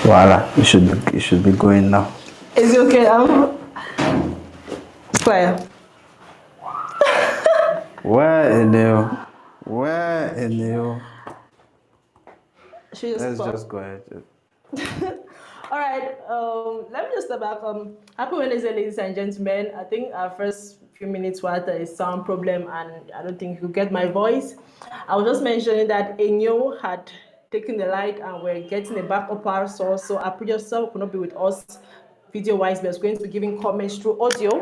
Voila, you should be going now. Is it okay? Claire. Where in the Let's just go ahead. All right. Let me just step back. Happy Wednesday, ladies and gentlemen. I think our first few minutes were a sound problem, and I don't think you could get my voice. I was just mentioning that Enyo had taken the light, and we're getting a backup power source. So our previous self could not be with us video-wise, but it's going to be giving comments through audio.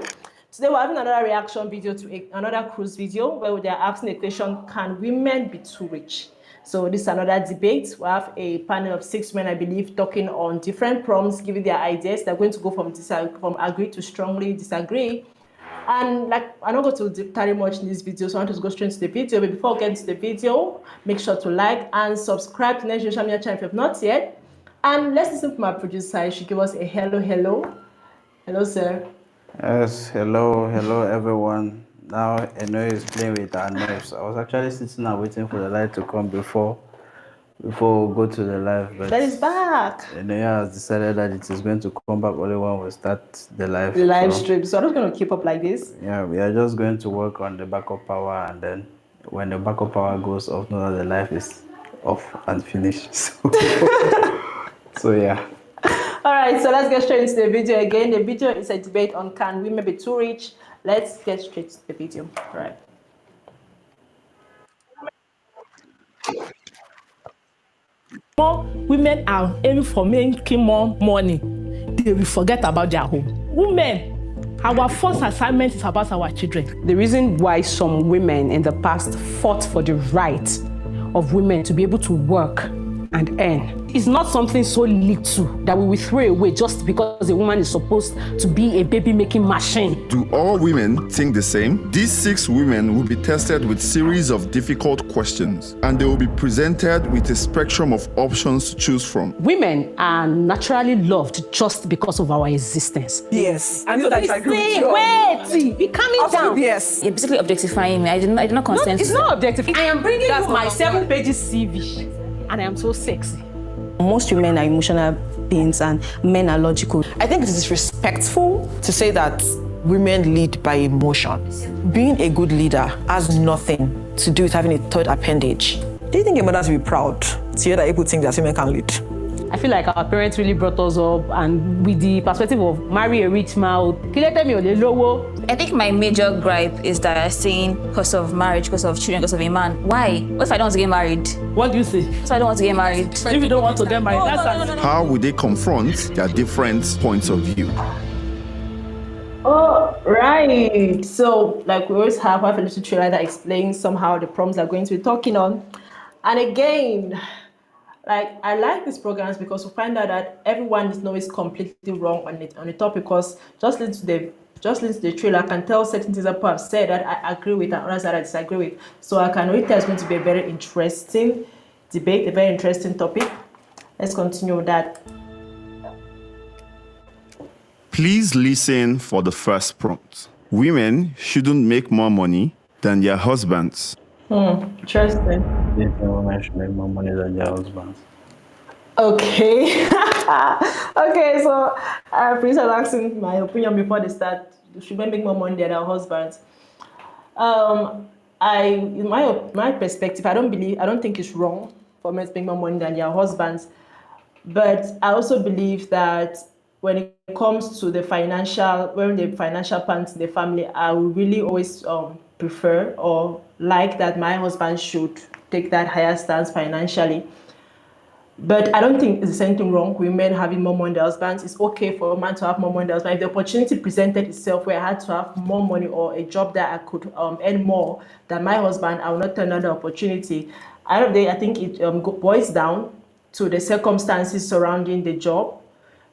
Today we're having another reaction video to another cruise video where they're asking the question, can women be too rich? So this is another debate. We have a panel of 6 men, I believe, talking on different prompts, giving their ideas. They're going to go from agree to strongly disagree. And like, I'm not going to tarry much in this video, so I want to go straight to the video. But before getting to the video, make sure to like and subscribe to Next Social Media channel if you have not yet. And let's listen from our producer. She give us a hello. Hello, sir. Yes, hello everyone. Now Eno is playing with our nerves. I was actually sitting and waiting for the light to come before we go to the live. But that is back. Eno has decided that it is going to come back only when we start the live. The live stream. So I'm not going to keep up like this. Yeah, we are just going to work on the backup power, and then when the backup power goes off, know that the live is off and finished. So yeah. All right, so let's get straight into the video again. The video is a debate on can women be too rich. Let's get straight to the video. All right. More women are aiming for making more money. They will forget about their home. Women, our first assignment is about our children. The reason why some women in the past fought for the right of women to be able to work and earn is not something so little that we will throw away just because a woman is supposed to be a baby-making machine. Do all women think the same? These 6 women will be tested with series of difficult questions, and they will be presented with a spectrum of options to choose from. Women are naturally loved just because of our existence. Yes. I know that I agree with you. Wait, be calming down. Yes. You're basically objectifying me. I did not consent. It's not objective. I am bringing you my 7 pages CV, and I am so sexy. Most women are emotional beings and men are logical. I think it is respectful to say that women lead by emotion. Being a good leader has nothing to do with having a third appendage. Do you think your mother should be proud to hear that people think that women can lead? I feel like our parents really brought us up, and with the perspective of marry a rich man. I think my major gripe is that saying because of marriage, because of children, because of a man. Why? What if I don't want to get married? What do you say? So I don't want to get married. If you don't want to get married, that's How would they confront their different points of view? Oh, right. So, like, we always have a little trailer that explains somehow the prompts they're going to be talking on. And again, like, I like these programs because we find out that everyone is always completely wrong on the topic. Because just listen to the trailer, I can tell certain things that people have said that I agree with and others that I disagree with. So I can already tell it's going to be a very interesting debate, a very interesting topic. Let's continue with that. Please listen for the first prompt. Women shouldn't make more money than their husbands. Interesting. Women should make more money than their husbands. Okay. Okay, so please I'm asking my opinion before they start. Should men make more money than their husbands? In my perspective, I don't think it's wrong for men to make more money than their husbands. But I also believe that when it comes to the financial plans in the family, I would really always prefer or like that my husband should take that higher stance financially. But I don't think there's anything wrong with men having more money than their husbands. It's okay for a man to have more money than their husband. If the opportunity presented itself where I had to have more money or a job that I could earn more than my husband, I will not turn down the opportunity. I think it boils down to the circumstances surrounding the job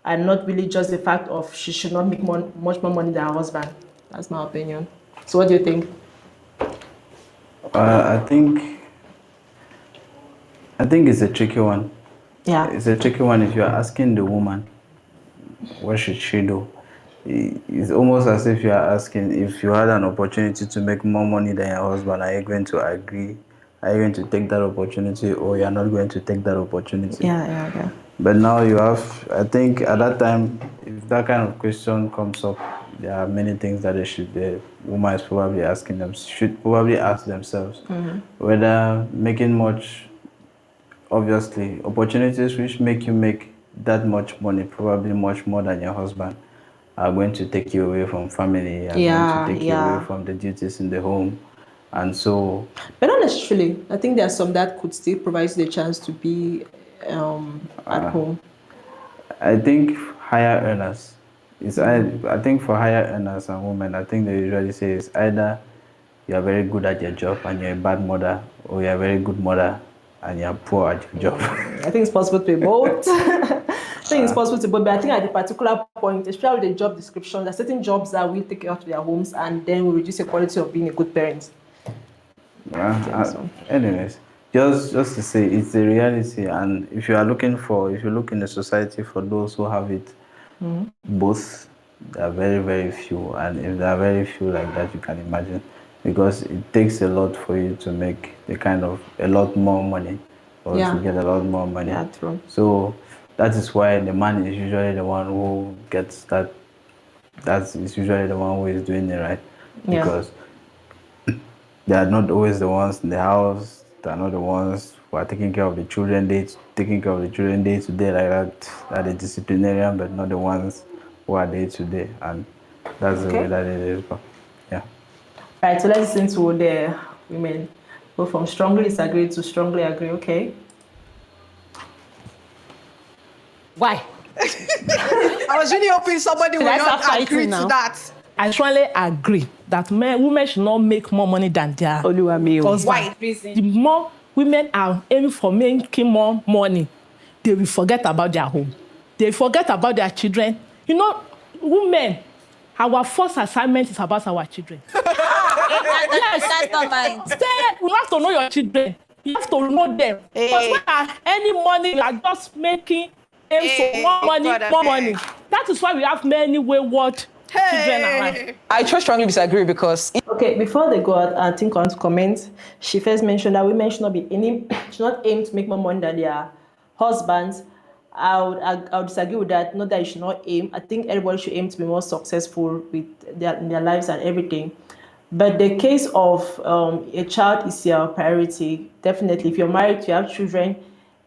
and not really just the fact of she should not make much more money than her husband. That's my opinion. So what do you think? I think it's a tricky one. Yeah. It's a tricky one if you're asking the woman, what should she do? It's almost as if you're asking, if you had an opportunity to make more money than your husband, are you going to agree? Are you going to take that opportunity, or you're not going to take that opportunity? Yeah. But now you have, I think at that time, if that kind of question comes up, there are many things that the woman is probably asking them, should probably ask themselves. Whether making much, obviously, opportunities which make you make that much money, probably much more than your husband, are going to take you away from family, are going to take you away from the duties in the home. And so... But not necessarily. I think there are some that could still provide you the chance to be at home. I think higher earners. I think for higher earners and women, I think they usually say it's either you're very good at your job and you're a bad mother, or you're a very good mother and you're poor at your job. I think it's possible to be both. I think it's possible to both, but I think at the particular point, especially with the job description, there are certain jobs that will take you out of their homes and then will reduce the quality of being a good parent. Anyways, just to say, it's a reality, and if you look in the society for those who have it, both, there are very, very few, and if there are very few like that, you can imagine, because it takes a lot for you to make a lot more money, or to get a lot more money. Yeah, true. So that is why the man is usually the one who gets that. That is usually the one who is doing it right, because they are not always the ones in the house. They are not the ones who are taking care of the children day to day like that. Are the disciplinarian, but not the ones who are day to day, and that's the way that it is. But, yeah. Right. So let's listen to the women go from strongly disagree to strongly agree. Okay. Why? I was really hoping somebody would not agree to that. I strongly agree that women should not make more money than their husband. Why? The more women are aiming for making more money, they will forget about their home. They forget about their children. You know, women, our first assignment is about our children. Yes, that's not mine. You have to know your children. You have to know them. Because when any money, you are just making more money. That is why we have many wayward children around. I just strongly disagree because... Okay, before they go out, I think on to comment, she first mentioned that women should not aim to make more money than their husbands. I would disagree with that. Not that you should not aim. I think everybody should aim to be more successful in their lives and everything. But the case of a child is your priority. Definitely, if you're married, you have children,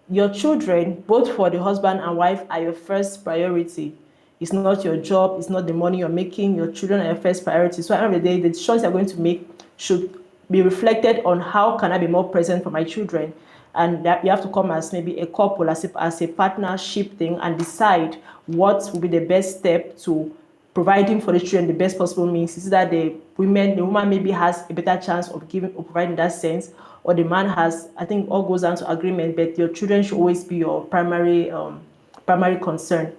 your children, both for the husband and wife, are your first priority. It's not your job, it's not the money you're making, your children are your first priority. So at the end of the day, the choice you're going to make should be reflected on how can I be more present for my children. And that you have to come as maybe a couple, as a partnership thing, and decide what will be the best step to providing for the children the best possible means. Is that the woman maybe has a better chance of providing that sense, or the man has. I think all goes down to agreement, but your children should always be your primary concern.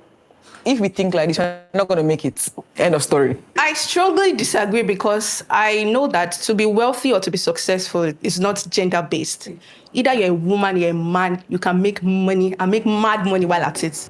If we think like this, we're not going to make it. End of story. I strongly disagree because I know that to be wealthy or to be successful is not gender-based. Either you're a woman, you're a man, you can make money and make mad money while at it.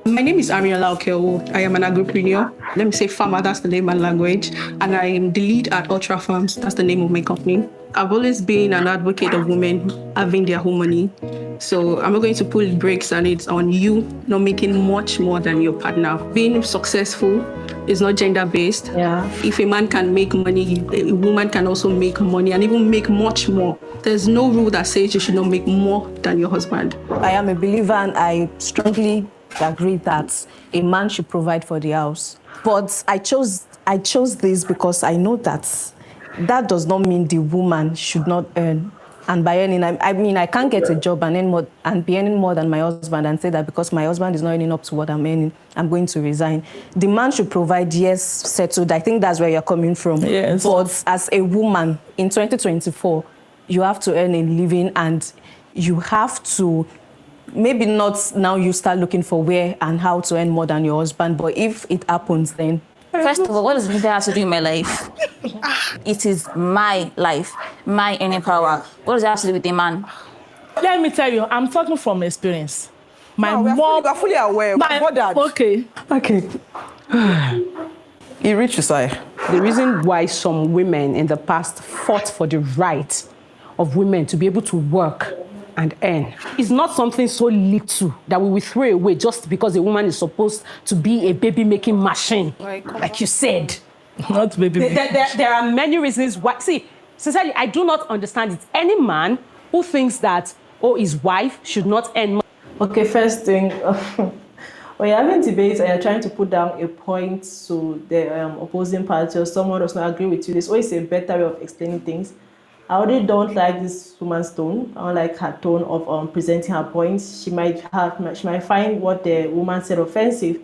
My name is Ariola Okeowo. I am an agripreneur. Let me say farmer, that's the name and language. And I am the lead at Ultra Farms, that's the name of my company. I've always been an advocate of women having their own money. So I'm not going to pull brakes, and it's on you not making much more than your partner. Being successful is not gender-based. Yeah. If a man can make money, a woman can also make money and even make much more. There's no rule that says you should not make more than your husband. I am a believer and I strongly agree that a man should provide for the house. But I chose this because I know that does not mean the woman should not earn. And by earning, I mean, I can't get a job and be earning more than my husband and say that because my husband is not earning up to what I'm earning, I'm going to resign. The man should provide, yes, settled. I think that's where you're coming from. Yes. But as a woman, in 2024, you have to earn a living, and you have to, maybe not now you start looking for where and how to earn more than your husband, but if it happens, then... First of all, what does it have to do with my life? It is my life, my earning power. What does it have to do with the man? Let me tell you, I'm talking from experience. My mom... We're fully aware. Okay. He reached his eye. The reason why some women in the past fought for the right of women to be able to work and earn. It's not something so little that we will throw away just because a woman is supposed to be a baby-making machine, like you said. Not baby. There are many reasons why. See, sincerely, I do not understand it. Any man who thinks that, his wife should not earn money. Okay, first thing, when you're having debates and you're trying to put down a point to the opposing party or someone does not agree with you, there's always a better way of explaining things. I already don't like this woman's tone. I don't like her tone of presenting her points. She might find what the woman said offensive,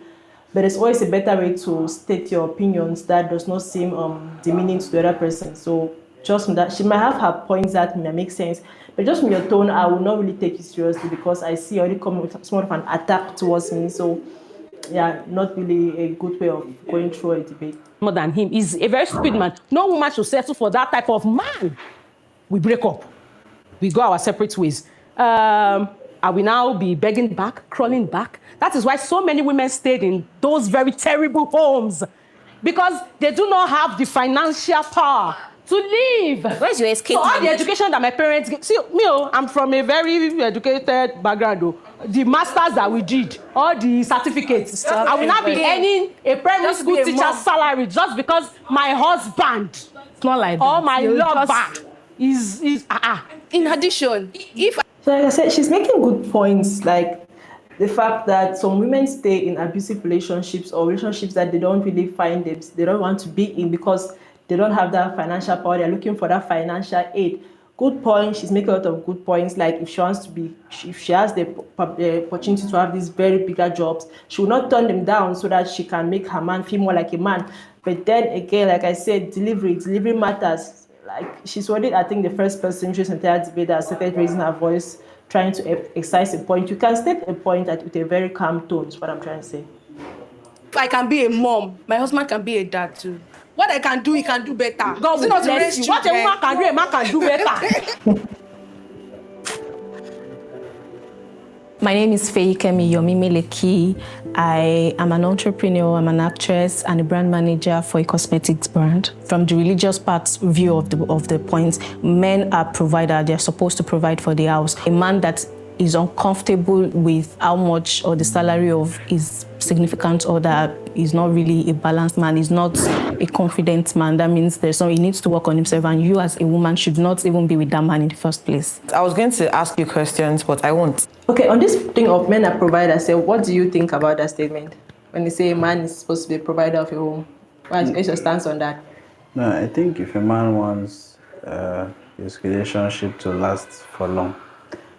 but there's always a better way to state your opinions that does not seem demeaning to the other person. So just from that, she might have her points that may make sense, but just from your tone, I will not really take you seriously because I see you already coming with somewhat of an attack towards me. So yeah, not really a good way of going through a debate. More than him. He's a very stupid man. No woman should settle for that type of man. We break up. We go our separate ways. I will now be begging back, crawling back. That is why so many women stayed in those very terrible homes, because they do not have the financial power to live. Where's your escape? So all the education that my parents give, see, me, I'm from a very educated background. The masters that we did, all the certificates, I will not be earning a primary school teacher's salary just because my husband, It's not like that. or my You lover, just- is In addition, if So like I said, she's making good points, like the fact that some women stay in abusive relationships or relationships that they don't really find them, they don't want to be in because they don't have that financial power. They're looking for that financial aid. Good point. She's making a lot of good points. Like if she wants to be, if she has the opportunity to have these very bigger jobs, she will not turn them down so that she can make her man feel more like a man. But then again, like I said, delivery matters. Like she's already, I think, the first person through this entire debate that started raising her voice, trying to excise a point. You can state a point with a very calm tone, is what I'm trying to say. if I can be a mom, my husband can be a dad too. What I can do, he can do better. God Is it will not to bless raise you. What a children? woman can do, a man can do better. My name is Feyikemi Yomimi Leki. I am an entrepreneur, I'm an actress and a brand manager for a cosmetics brand. From the religious part view of the points, men are provider, they're supposed to provide for the house. A man that is uncomfortable with how much or the salary of his significant other is not really a balanced man, is not a confident man. That means he needs to work on himself, and you as a woman should not even be with that man in the first place. I was going to ask you questions, but I won't. Okay, on this thing of men are providers, so what do you think about that statement? When they say a man is supposed to be a provider of a home, what is your stance on that? No, I think if a man wants his relationship to last for long,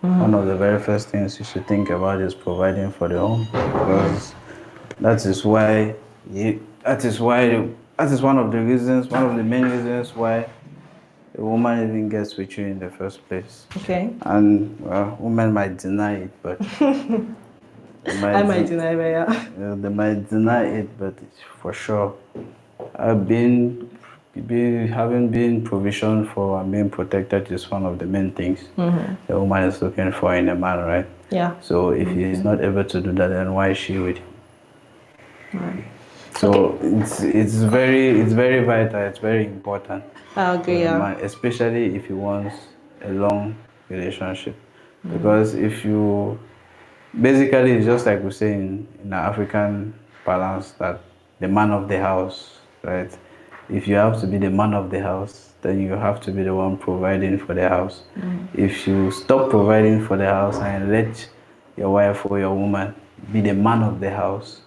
one of the very first things you should think about is providing for the home, because that is one of the main reasons why a woman even gets with you in the first place. Okay. And women might deny it, but I might deny it, yeah. they might deny it, but for sure, having been provision for and being protected is one of the main things the woman is looking for in a man, right? Yeah. So if he is not able to do that, then why is she with him? Right. So it's very vital. It's very important. I agree. for a Yeah. man, especially if he wants a long relationship, because if you basically, it's just like we say in our African balance that the man of the house, right? If you have to be the man of the house, then you have to be the one providing for the house. If you stop providing for the house and let your wife or your woman be the man of the house,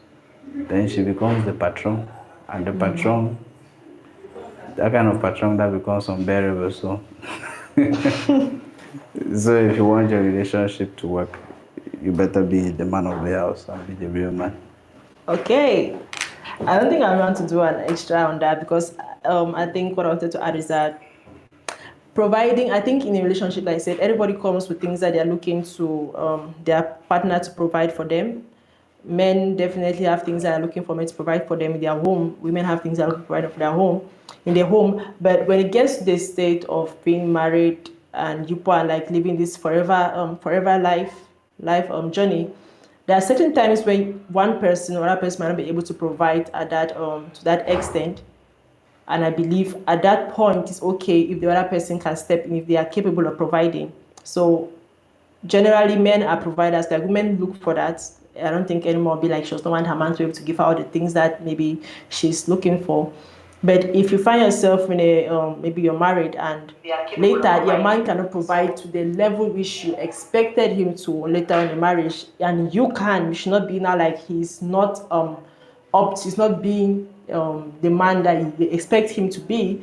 then she becomes the patron. And the patron, that kind of patron that becomes unbearable. So, so if you want your relationship to work, you better be the man of the house and be the real man. Okay. I don't think I want to do an extra on that because I think what I wanted to add is that providing, I think in a relationship, like I said, everybody comes with things that they're looking to their partner to provide for them. Men definitely have things that are looking for men to provide for them in their home. Women have things that are looking to provide for their home, in their home. But when it gets to the state of being married and you are like living this forever life journey, there are certain times when one person or another person might not be able to provide at that to that extent. And I believe at that point, it's okay if the other person can step in if they are capable of providing. So generally, men are providers. Like women look for that. I don't think anymore be like she doesn't want her man to be able to give her all the things that maybe she's looking for. But if you find yourself in a maybe you're married and later your man cannot provide to the level which you expected him to later in the marriage, and you should not be now like he's not he's not being the man that you expect him to be,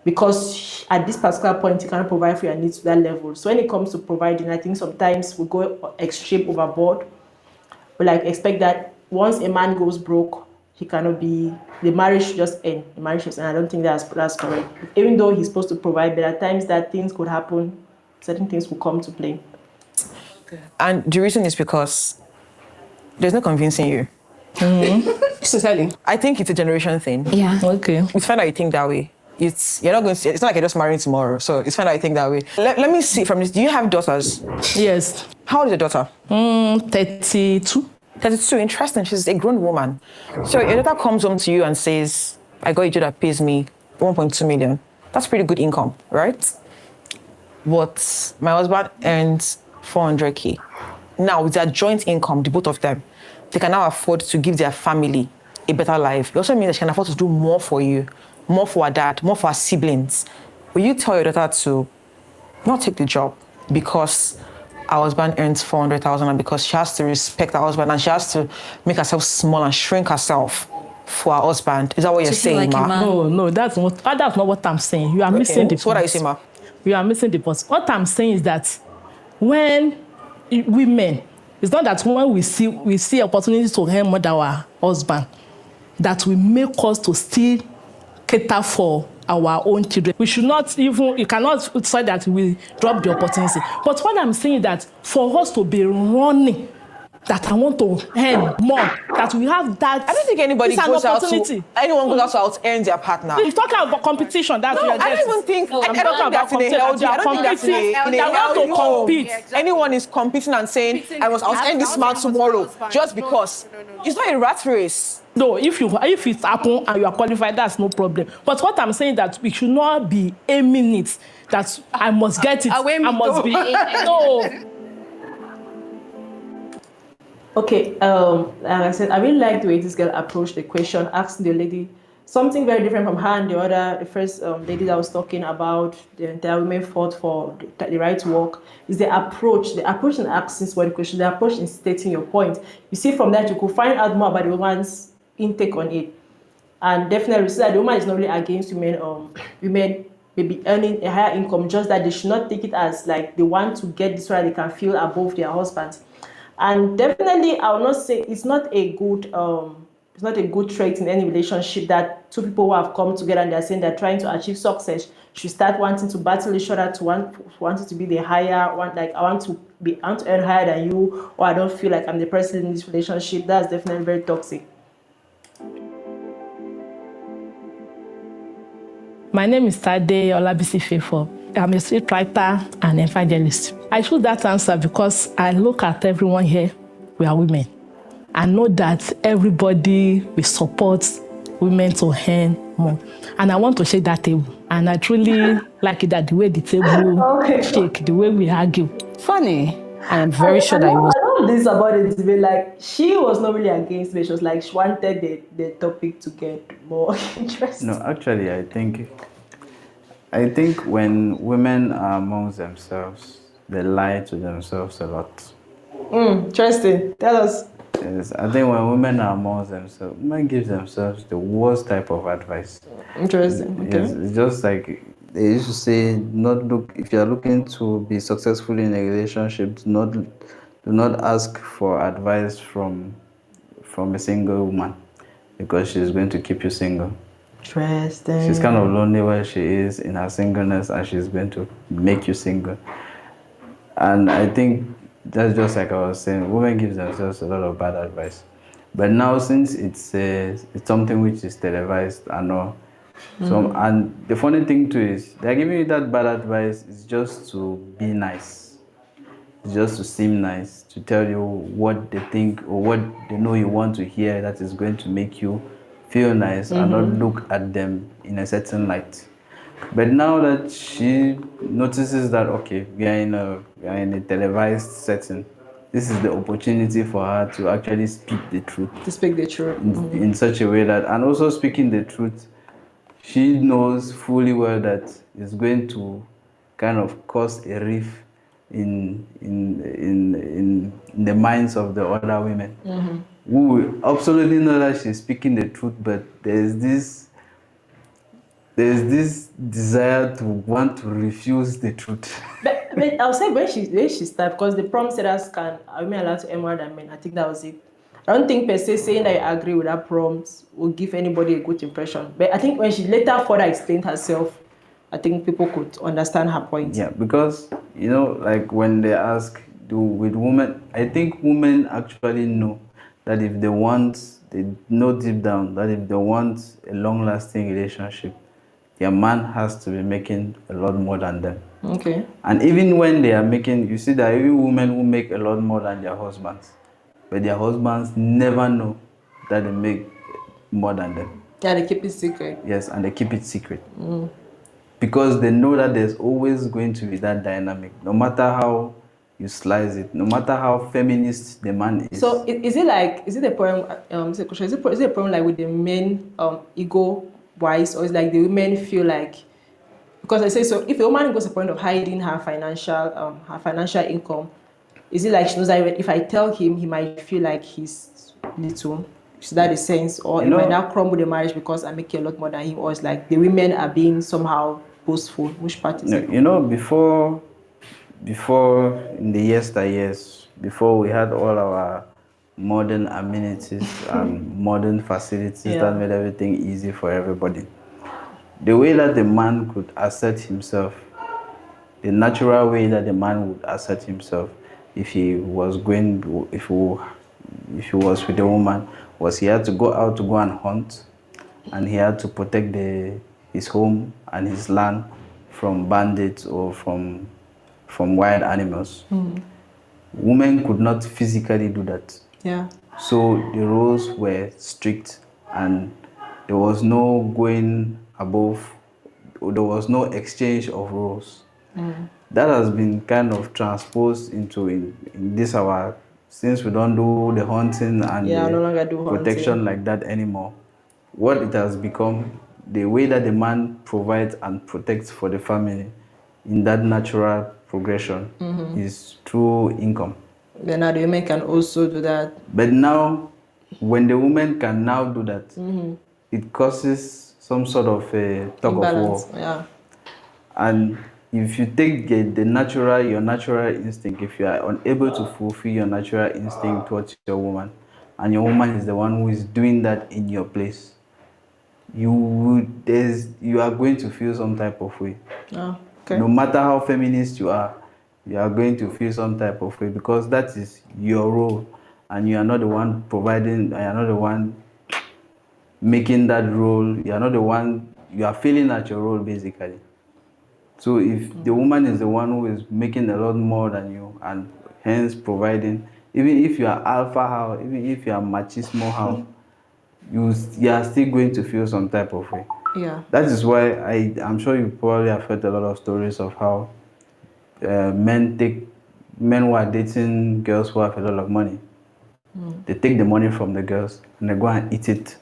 because at this particular point you cannot provide for your needs to that level. So when it comes to providing, I think sometimes we go extreme overboard. We like expect that once a man goes broke, he cannot be, the marriage should just end. The marriage should end. I don't think that's correct. Even though he's supposed to provide, but at times that things could happen, certain things will come to play. And the reason is because there's no convincing you. Sincerely. I think it's a generation thing. Yeah. Okay. It's fine that you think that way. It's not like you're just marrying tomorrow. So it's fine that you think that way. Let me see from this. Do you have daughters? Yes. How old is your daughter? 32. 32. Interesting. She's a grown woman. So your daughter comes home to you and says, I got a job that pays me 1.2 million. That's pretty good income, right? But my husband earns 400K. Now, with their joint income, the both of them, they can now afford to give their family a better life. It also means that she can afford to do more for you, more for her dad, more for her siblings. Will you tell your daughter to not take the job because her husband earns 400,000 and because she has to respect her husband and she has to make herself small and shrink herself for her husband? Is that what you're saying, like Ma? No, that's not what I'm saying. You are missing the So what are you point. saying, Ma? You are missing the point. What I'm saying is that when women, it's not that when we see opportunities to earn more than our husband, that will make us to still cater for our own children. We should not even, you cannot say that we drop the opportunity. But what I'm saying is that for us to be running, that I want to earn more, that we have that. I don't think anyone goes out to out-earn their partner. You're talking about competition. That's No, what I don't even think. I don't think that's in a healthy. I don't think that's in a healthy home. Anyone is competing and saying, "I must outspend this man tomorrow," just because. It's not a rat race. No, if it's happen and you are qualified, that's no problem. But what I'm saying that we should not be aiming it. That I must get it. I must be. No. Okay, like I said, I really like the way this girl approached the question, asking the lady something very different from her and the first lady that was talking about the entire women fought for the right to work. Is the approach in asking what the question, the approach in stating your point. You see, from that you could find out more about the woman's intake on it, and definitely we see that the woman is not really against women. Women maybe earning a higher income, just that they should not take it as like they want to get this so that they can feel above their husbands. And definitely, I will not say it's not a good trait in any relationship that two people who have come together and they're saying they're trying to achieve success should start wanting to battle each other to want to be the higher one. Like I want to earn higher than you, or I don't feel like I'm the person in this relationship. That's definitely very toxic. My name is Tade Olabisi Fefo. I'm a scriptwriter and evangelist. I choose that answer because I look at everyone here, we are women. I know that everybody will support women to earn more. And I want to shake that table. And I truly like it that the way the table shake, the way we argue. Funny. I am very sure that it was. I love this about it. Debate. Like she was not really against me. She was like she wanted the topic to get more interesting. No, actually, I think when women are amongst themselves, they lie to themselves a lot. Interesting. Tell us. Yes, I think when women are amongst themselves, women give themselves the worst type of advice. Interesting. Okay. Yes, it's just like they used to say, if you're looking to be successful in a relationship, do not ask for advice from a single woman, because she's going to keep you single. Interesting. She's kind of lonely where she is in her singleness, and she's going to make you single. And I think that's just like I was saying, women give themselves a lot of bad advice. But now, since it's something which is televised and all, so, and the funny thing too is they're giving you that bad advice is just to be nice. It's just to seem nice, to tell you what they think or what they know you want to hear that is going to make you feel nice and not look at them in a certain light. But now that she notices that, okay, we are in a televised setting, this is the opportunity for her to actually speak the truth. To speak the truth. In such a way that, and also speaking the truth, she knows fully well that it's going to kind of cause a rift in the minds of the other women, who absolutely know that she's speaking the truth, but there's this desire to want to refuse the truth. But I'll say when she started, because the prom setters are women allowed to earn more than men. I think that was it. I don't think per se saying that you agree with that prompt will give anybody a good impression. But I think when she later further explained herself, I think people could understand her point. Yeah, because, you know, like when they ask, with women, I think women actually know that if they know deep down that if they want a long-lasting relationship, their man has to be making a lot more than them. Okay. And even when they are making, you see that even women who make a lot more than their husbands, but their husbands never know that they make more than them. Yeah, they keep it secret. Yes, and they keep it secret. Because they know that there's always going to be that dynamic, no matter how you slice it, no matter how feminist the man is. So is it a problem, is it a problem like with the men ego-wise, or is like the women feel like, because I say, so if a woman goes to the point of hiding her financial income, is it like she knows that if I tell him, he might feel like he's little? Is that the sense? Or it might not crumble the marriage because I make a lot more than him? Or it's like the women are being somehow boastful? Which part is it? You know, before in the yesteryears, before we had all our modern amenities and modern facilities that made everything easy for everybody, the way that the man could assert himself, the natural way that the man would assert himself if he was with a woman, was he had to go out to go and hunt, and he had to protect his home and his land from bandits or from wild animals. Women could not physically do that. Yeah. So the rules were strict, and there was no going above, or there was no exchange of rules. That has been kind of transposed into in this hour, since we don't do the hunting and no longer do protection hunting like that anymore. What it has become, the way that the man provides and protects for the family in that natural progression is through income. Then now the women can also do that. But now, when the woman can now do that, it causes some sort of a tug of war. Yeah. And if you take your natural instinct, if you are unable to fulfill your natural instinct towards your woman, and your woman is the one who is doing that in your place, you are going to feel some type of way. Oh, okay. No matter how feminist you are going to feel some type of way, because that is your role, and you are not the one providing, you are not the one making that role, you are feeling at your role basically. So if the woman is the one who is making a lot more than you and hence providing, even if you are alpha how, even if you are machismo how, you are still going to feel some type of way. Yeah. That is why I'm sure you probably have heard a lot of stories of how men who are dating girls who have a lot of money. They take the money from the girls and they go and eat it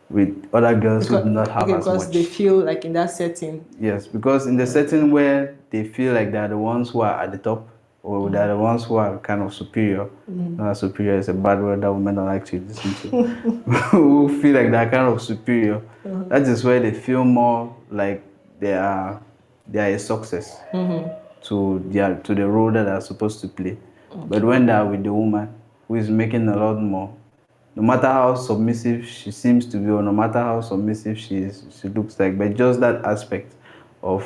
with other girls who do not have as much. Because they feel like in that setting. Yes, because in the setting where they feel like they're the ones who are at the top, or they're the ones who are kind of superior. Superior is a bad word that women don't like to listen to. Who feel like they're kind of superior. That is where they feel more like they are a success to the role that they're supposed to play. But when they're with the woman who is making a lot more, no matter how submissive she seems to be, or no matter how submissive she looks like, but just that aspect of,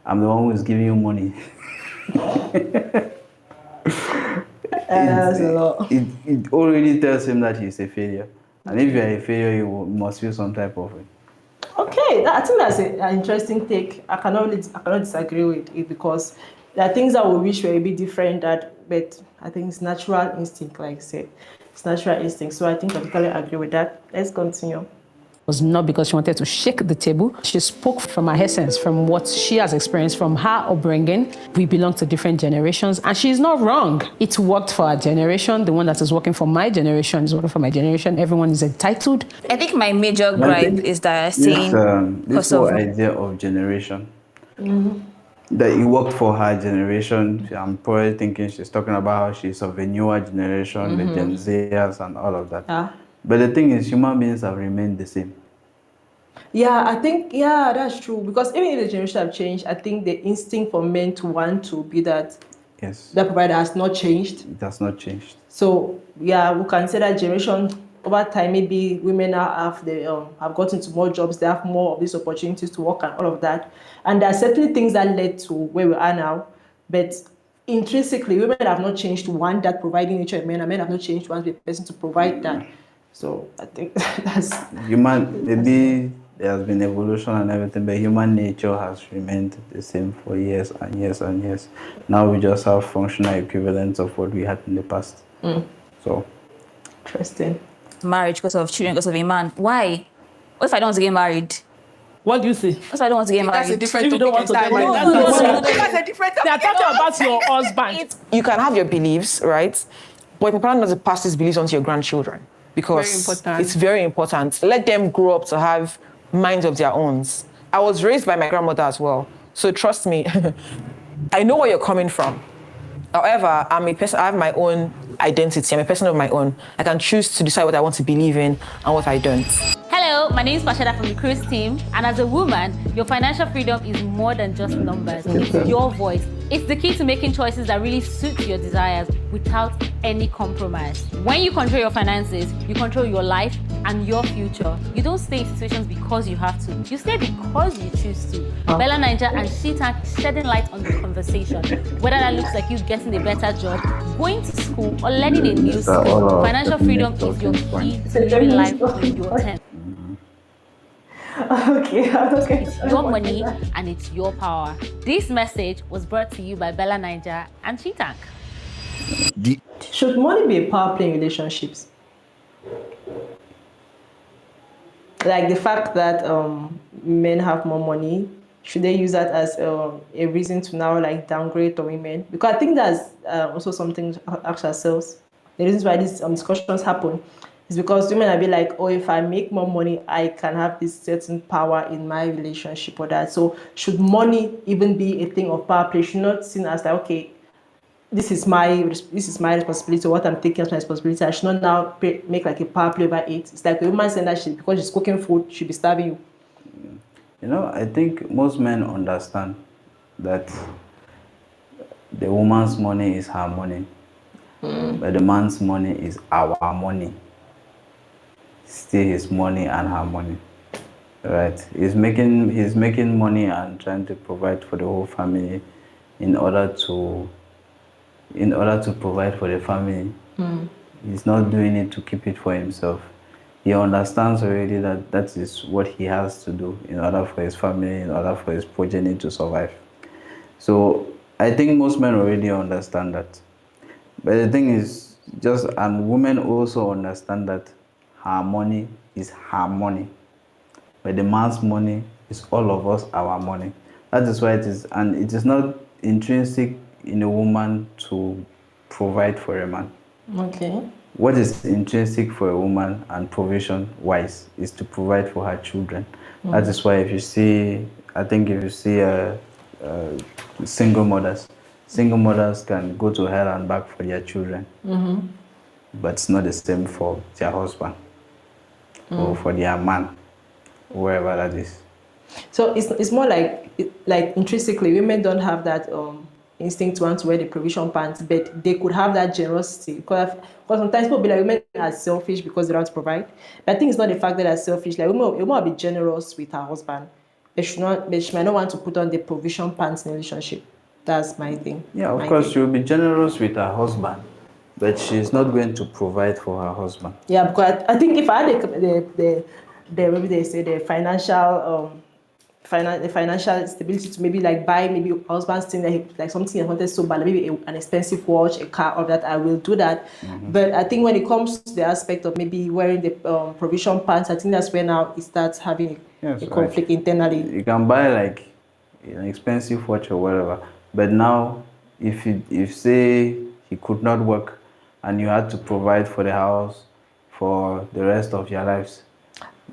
I'm the one who is giving you money. That's a lot. It already tells him that he's a failure. And if you're a failure, you must feel some type of it. Okay, I think that's an interesting take. I cannot disagree with it, because there are things that we wish were a bit different, but I think it's natural instinct, like I said. It's natural instinct. So I think I totally agree with that. Let's continue. was not because she wanted to shake the table. She spoke from her essence, from what she has experienced, from her upbringing. We belong to different generations, and she's not wrong. It worked for her generation. The one that is working for my generation is working for my generation. Everyone is entitled. I think my major gripe is that saying This whole idea of generation, that it worked for her generation. I'm probably thinking she's talking about how she's of a newer generation, the Gen Zers and all of that. But the thing is, human beings have remained the same. Yeah, I think, yeah, that's true. Because even if the generation have changed, I think the instinct for men to want to be that provider has not changed. It has not changed. So, yeah, we can say that generation, over time, maybe women now have gotten into more jobs, they have more of these opportunities to work and all of that. And there are certainly things that led to where we are now. But intrinsically, women have not changed to want that providing nature of men, and men have not changed to want the person to provide that. So I think that's human. Maybe there has been evolution and everything, but human nature has remained the same for years and years and years. Now we just have functional equivalents of what we had in the past. So interesting. Marriage because of children, because of a man. Why? What if I don't want to get married? What do you say? What if I don't want to get married? That's a different If you don't want to get married, That's a different they are talking about your husband. You can have your beliefs, right? But important not to pass these beliefs on to your grandchildren, because Very important. it's very important. Let them grow up to have minds of their own. I was raised by my grandmother as well. So trust me, I know where you're coming from. However, I'm a person, I have my own identity. I'm a person of my own. I can choose to decide what I want to believe in and what I don't. Hello, my name is Pashada from the Cruise team, and as a woman, your financial freedom is more than just numbers. It's your voice. It's the key to making choices that really suit your desires without any compromise. When you control your finances, you control your life and your future. You don't stay in situations because you have to. You stay because you choose to. Bella Naija and Sheetank shedding light on the conversation. Whether that looks like you getting a better job, going to school, or learning a new skill, financial freedom is your key to living life with your terms. Okay. It's your money and it's your power. This message was brought to you by Bella Naija and Sheetank. Should money be a power play in relationships? Like the fact that men have more money, should they use that as a reason to now like downgrade the women? Because I think that's also something to ask ourselves. The reasons why these discussions happen is because women are be like, oh, if I make more money, I can have this certain power in my relationship or that. So should money even be a thing of power play? Should not seen as like, okay, this is my responsibility. What I'm taking as my responsibility. I should not now make like a power play over it. It's like a woman saying that because she's cooking food, she'll be starving you. You know, I think most men understand that the woman's money is her money, but the man's money is our money. Still his money and her money, right? He's making money and trying to provide for the whole family in order to provide for the family. He's not doing it to keep it for himself. He understands already that that is what he has to do in order for his family, in order for his progeny to survive. So I think most men already understand that. But the thing is, and women also understand that her money is her money, but the man's money is all of us, our money. That is why it is, and it is not intrinsic in a woman to provide for a man. Okay. What is intrinsic for a woman and provision-wise is to provide for her children. That is why if you see single mothers can go to hell and back for their children, but it's not the same for their husband or for their man, wherever that is. So it's more like intrinsically, women don't have that instinct to want to wear the provision pants, but they could have that generosity. Because sometimes people be like, women are selfish because they don't want to provide. But I think it's not the fact that they're selfish. Like women will be generous with her husband, but she might not want to put on the provision pants in a relationship. That's my thing. Yeah, of course, she will be generous with her husband, but she's not going to provide for her husband. Yeah, because I think if I had maybe they say the financial financial stability to maybe like buy maybe a husband's thing like something I wanted so bad, like maybe an expensive watch, a car, or that I will do that. But I think when it comes to the aspect of maybe wearing the provision pants, I think that's where now it starts having a conflict internally. You can buy like an expensive watch or whatever, but now if say he could not work and you had to provide for the house for the rest of your lives.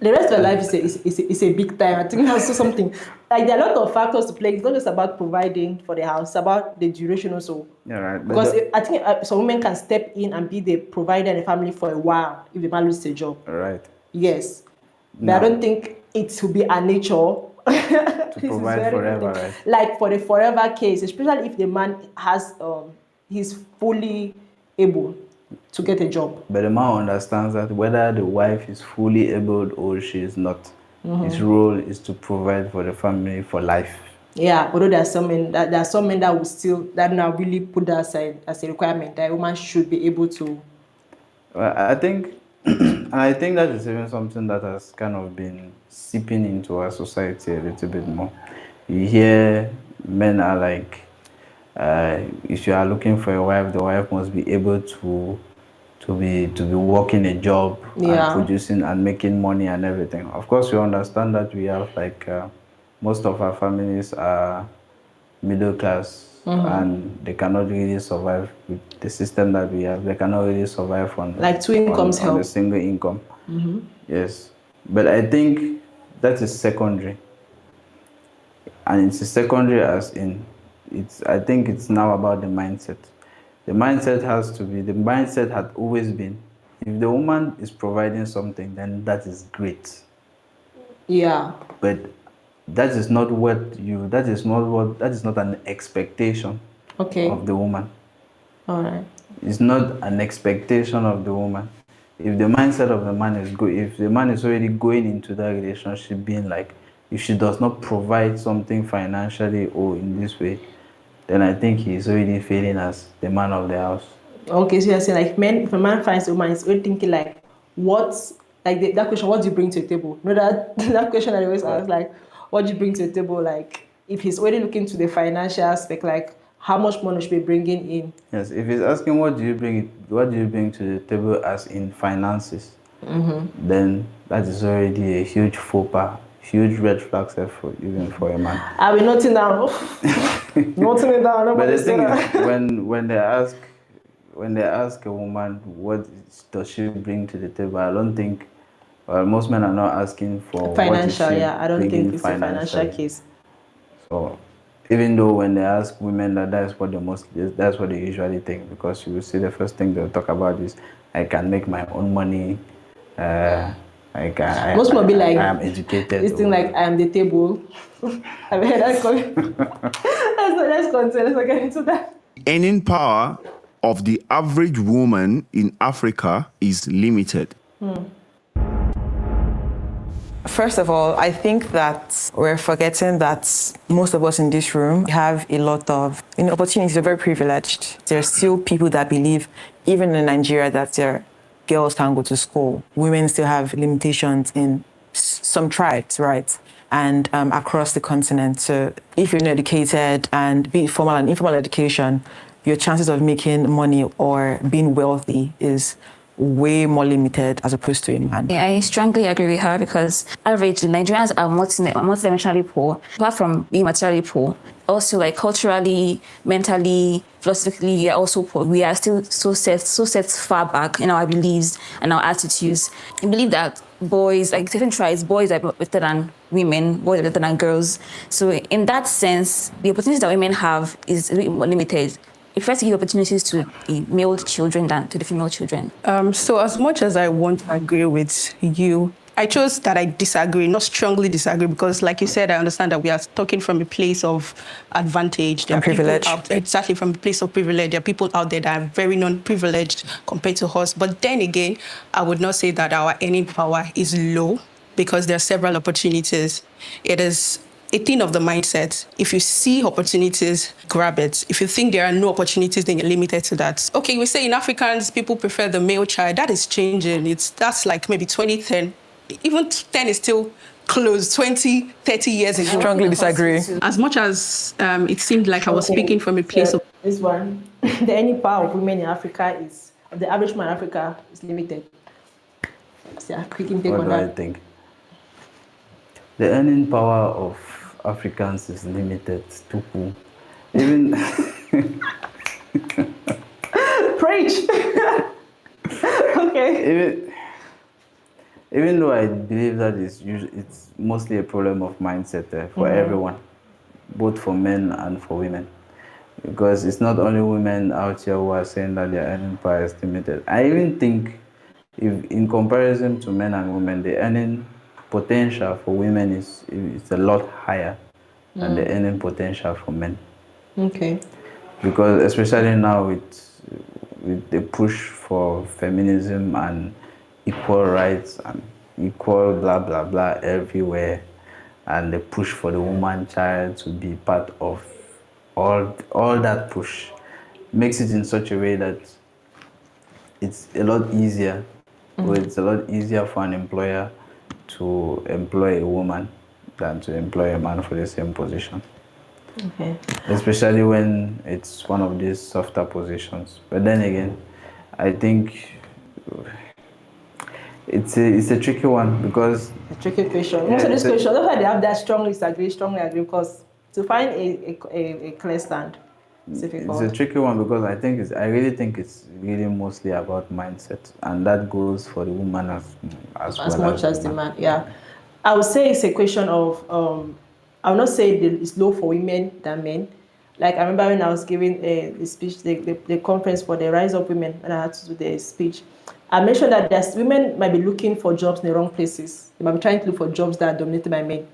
The rest of your life is a big time. I think that's also something. Like there are a lot of factors to play. It's not just about providing for the house. It's about the duration also. Yeah, right. Because I think some women can step in and be the provider in the family for a while if the man loses a job. Right. Yes. But I don't think it will be a nature to provide forever, right? Like for the forever case, especially if the man has he's fully able to get a job. But the man understands that whether the wife is fully able or she is not, his role is to provide for the family for life. Yeah, although there are some men that will still that now really put that aside as a requirement that a woman should be able to. Well, I think that is even something that has kind of been seeping into our society a little bit more. You hear men are like, if you are looking for a wife, the wife must be able to be working a job and producing and making money and everything. Of course, we understand that we have like most of our families are middle class and they cannot really survive with the system that we have. They cannot really survive on like two incomes on a single income. Yes, but I think that is secondary, and it's a secondary as in. I think it's now about the mindset. The mindset had always been, if the woman is providing something, then that is great. Yeah. But that is not an expectation of the woman. All right. It's not an expectation of the woman. If the mindset of the man is good, if the man is already going into that relationship being like, if she does not provide something financially or in this way, then I think he's already failing as the man of the house. Okay, so you're saying like if a man finds a woman, he's already thinking like, that question, what do you bring to the table? You know that question I always ask, like, what do you bring to the table? Like, if he's already looking to the financial aspect, like, how much money should be bringing in? Yes, if he's asking what do you bring to the table as in finances, then that is already a huge faux pas. Huge red flags even for a man. I'll be noting down. Noting it down. But the thing is, when they ask a woman what does she bring to the table, I don't think. Well, most men are not asking for financial. Yeah, I don't think it's a financial case. So, even though when they ask women that's what they usually think, because you will see the first thing they'll talk about is I can make my own money. Most will be like, I am educated. This thing like I am the table. I've heard that called. Let's get into that. Earning power of the average woman in Africa is limited. First of all, I think that we're forgetting that most of us in this room have a lot of opportunities. We're very privileged. There are still people that believe, even in Nigeria, that their girls can't go to school. Women still have limitations in some tribes, right? And across the continent. So if you're not educated, and be it formal and informal education, your chances of making money or being wealthy is way more limited as opposed to a man. Yeah, I strongly agree with her because average Nigerians are multidimensionally poor. Apart from being materially poor, also like culturally, mentally, philosophically, we are also poor. We are still so set far back in our beliefs and our attitudes. I believe that boys, like different tribes, boys are better than women, boys are better than girls. So in that sense, the opportunities that women have is really more limited. It first give opportunities to the male children than to the female children. So as much as I want to agree with you, I chose that I disagree, not strongly disagree, because like you said, I understand that we are talking from a place of advantage. And privilege. Exactly, from a place of privilege. There are people out there that are very non-privileged compared to us. But then again, I would not say that our earning power is low because there are several opportunities. It is a thing of the mindset. If you see opportunities, grab it. If you think there are no opportunities, then you're limited to that. Okay, we say in Africans, people prefer the male child. That is changing. That's like maybe 2010. Even 10 is still close 20, 30 years ago. Strongly disagree. As much as it seemed like I was speaking from a place of This one, the earning power of women in Africa is, the average man in Africa is limited. So, yeah, quick intake What on do I that. think? The earning power of Africans is limited to who? Even Preach. Okay. even though I believe that it's mostly a problem of mindset for everyone, both for men and for women. Because it's not only women out here who are saying that their earning power is limited. I even think if in comparison to men and women, the earning potential for women is a lot higher than the earning potential for men. Okay. Because especially now with the push for feminism and equal rights and equal blah blah blah everywhere, and the push for the woman child to be part of all that push makes it in such a way that it's a lot easier, or it's a lot easier for an employer to employ a woman than to employ a man for the same position. Okay. Especially when it's one of these softer positions. But then again, I think it's a tricky one because A tricky question. Yeah, Most of these it's a- questions, that's why they have that strongly agree, because to find a clear stand is difficult. it's a tricky one because I really think it's really mostly about mindset, and that goes for the woman as well much as the man. man. Yeah, I would say it's a question of I will not say it's low for women than men. Like I remember when I was giving the speech, the conference for the Rise Up Women, and I had to do the speech. I mentioned that women might be looking for jobs in the wrong places. They might be trying to look for jobs that are dominated by men.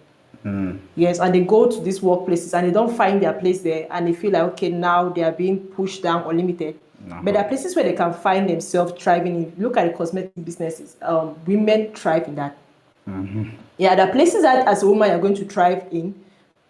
Yes, and they go to these workplaces and they don't find their place there, and they feel like, okay, now they are being pushed down or limited. But there are places where they can find themselves thriving in. Look at the cosmetic businesses. Women thrive in that. Yeah, there are places that as a woman you're going to thrive in,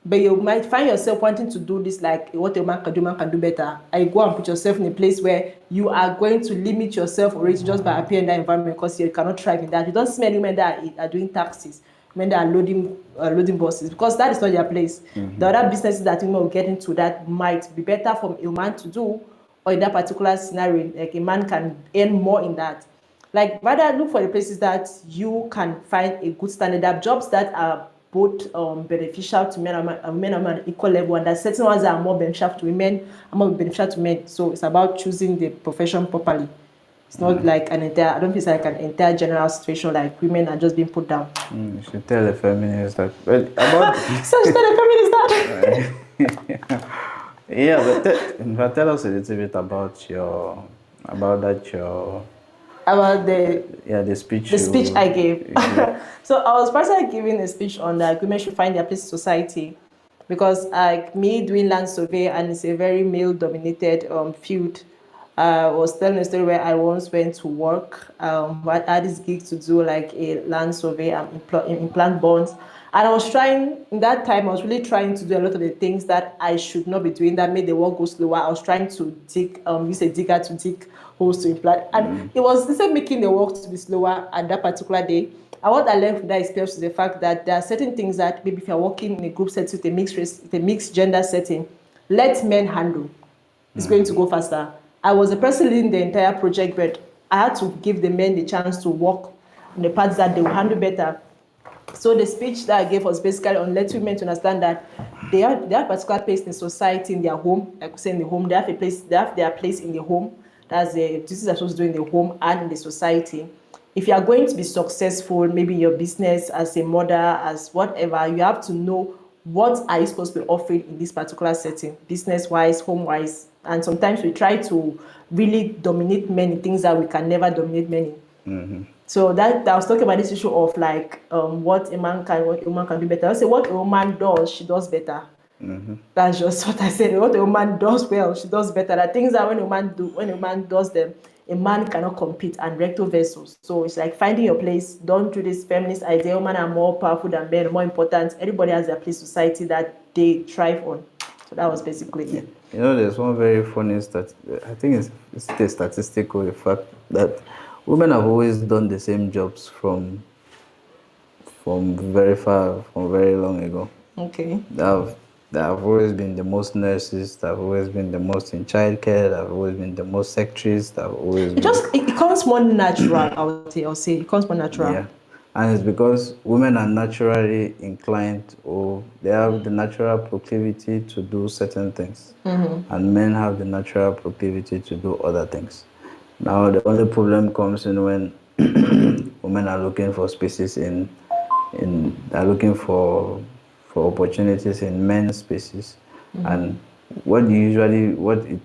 but you might find yourself wanting to do this like what a man can do better. And you go and put yourself in a place where you are going to limit yourself already just by appearing in that environment because you cannot thrive in that. You don't see many women that are doing taxis, women that are loading buses, because that is not their place. The other businesses that women will get into that might be better for a man to do, or in that particular scenario, like a man can earn more in that. Like rather look for the places that you can find a good standard up jobs that are both beneficial to men and women on equal level, and that certain ones that are more beneficial to women and more beneficial to men. So it's about choosing the profession properly. It's not like I don't think it's like an entire general situation like women are just being put down. You should tell the feminists that. Well, about So tell the feminists that. yeah, but tell us a little bit about the speech. The speech I gave. So I was personally giving a speech on that women should find their place in society, because like me doing land survey, and it's a very male-dominated field. I was telling a story where I once went to work. I had this gig to do like a land survey and implant bonds. And I was trying, in that time, I was really trying to do a lot of the things that I should not be doing that made the work go slower. I was trying to use a digger to dig holes to implant. And it was instead of making the work to be slower at that particular day. And what I learned from that experience is the fact that there are certain things that maybe if you're working in a group setting with a mixed race, with a mixed gender setting, let men handle. It's going to go faster. I was the person leading the entire project, but I had to give the men the chance to work on the parts that they will handle better. So the speech that I gave was basically on letting women to understand that they have a particular place in society, in their home, like we say in the home, they have their place in the home. That's the duties they're supposed to do in the home and in the society. If you are going to be successful, maybe in your business, as a mother, as whatever, you have to know what are you supposed to be offering in this particular setting, business-wise, home-wise. And sometimes we try to really dominate men in things that we can never dominate men in. So that I was talking about this issue of like what a man can, what a woman can do better. I say what a woman does, she does better. That's just what I said. What a woman does well, she does better. The things that when a man does them, a man cannot compete, and recto verso. So it's like finding your place. Don't do this feminist idea. Women are more powerful than men, more important. Everybody has their place in society that they thrive on. So that was basically it. You know, there's one very funny I think it's a statistical fact that women have always done the same jobs from from very far, from very long ago. Okay. There have always been the most nurses, there have always been the most in childcare, there have always been the most secretaries, there have always been... It comes more natural, I'll say. It comes more natural. Yeah. And it's because women are naturally inclined, or they have the natural proclivity to do certain things. And men have the natural proclivity to do other things. Now, the only problem comes in when women are looking for spaces are looking for opportunities in men's spaces. And what it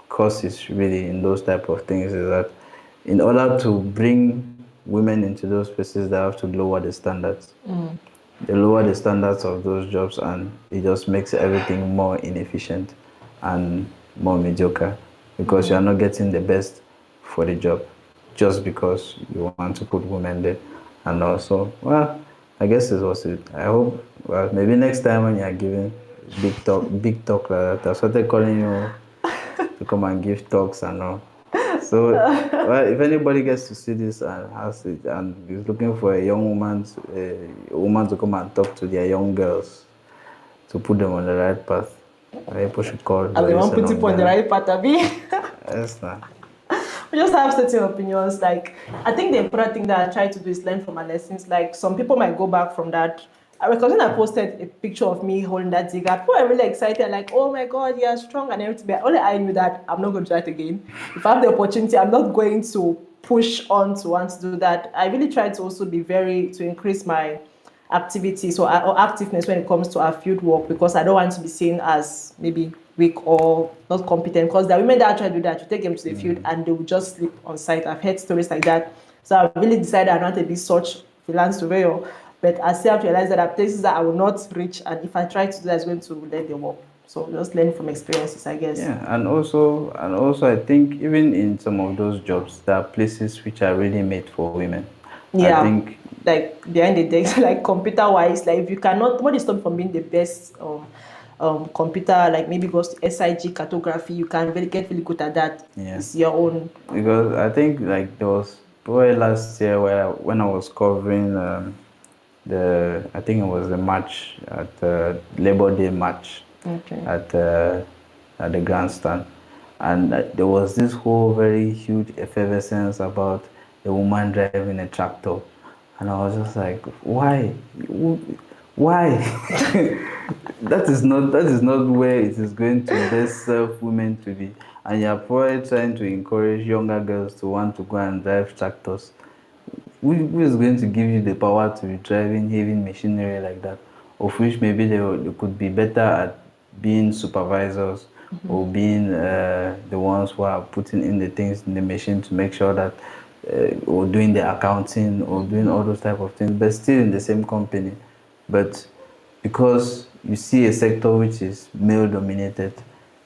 causes really in those type of things is that in order to bring women into those spaces, they have to lower the standards. They lower the standards of those jobs, and it just makes everything more inefficient and more mediocre, because you are not getting the best for the job just because you want to put women there. And also, well, I guess it was it. I hope, well, maybe next time when you are giving big talk like that, I started calling you to come and give talks and all. So, well, if anybody gets to see this and has it and is looking for a woman to come and talk to their young girls to put them on the right path, people should call. And they want to put people on the right path, Abi. Yes, nah. We just have certain opinions. Like, I think the important thing that I try to do is learn from my lessons. Like, some people might go back from that. Because when I posted a picture of me holding that Ziga, people are really excited, like, oh my God, you're strong and everything. But only I knew that I'm not going to do that again. If I have the opportunity, I'm not going to push on to want to do that. I really try to also to increase my activities or activeness when it comes to our field work, because I don't want to be seen as maybe weak or not competent. Because there are women that try to do that, you take them to the field and they will just sleep on site. I've heard stories like that. So I really decided I don't want to be such freelance surveyor. But I still have to realize that there are places that I will not reach, and if I try to do that, it's going to let them work. So just learn from experiences, I guess. Yeah, and also I think even in some of those jobs, there are places which are really made for women. Yeah, I think, like behind the desk, like computer-wise, like if you cannot, what is stopping from being the best computer, like maybe goes to SIG cartography, you can get really good at that. Yeah. It's your own. Because I think like there was probably last year when I was covering I think it was the match at the Labor Day match at the grandstand, and there was this whole very huge effervescence about a woman driving a tractor, and I was just like, why? that is not where it is going to best serve women to be, and you're probably trying to encourage younger girls to want to go and drive tractors. Who is going to give you the power to be driving heavy machinery like that, of which maybe they could be better at being supervisors or being the ones who are putting in the things in the machine to make sure that, or doing the accounting or doing all those type of things, but still in the same company. But because you see a sector which is male dominated,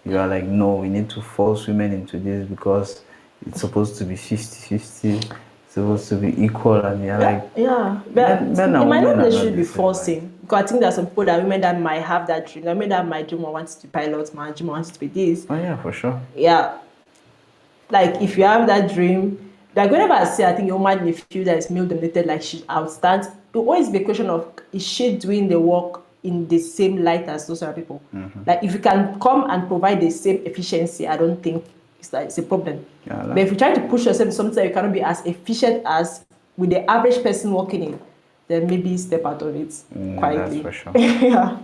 you are like, no, we need to force women into this because it's supposed to be 50-50. Supposed to be equal, and you're like, yeah, but men it might not women necessarily be forcing. Because I think there are some people that women that might have that dream. Women that my dream wants to be pilot, my dream wants to be this. Oh yeah, for sure. Yeah, like if you have that dream, like whenever I say I think a woman in the field that is male dominated, like she outstands, it will always be a question of, is she doing the work in the same light as those other people? Like if you can come and provide the same efficiency, I don't think it's a problem. Yeah, but if you try to push yourself to something that you cannot be as efficient as with the average person working in, then maybe step out of it quietly. That's for sure. Yeah.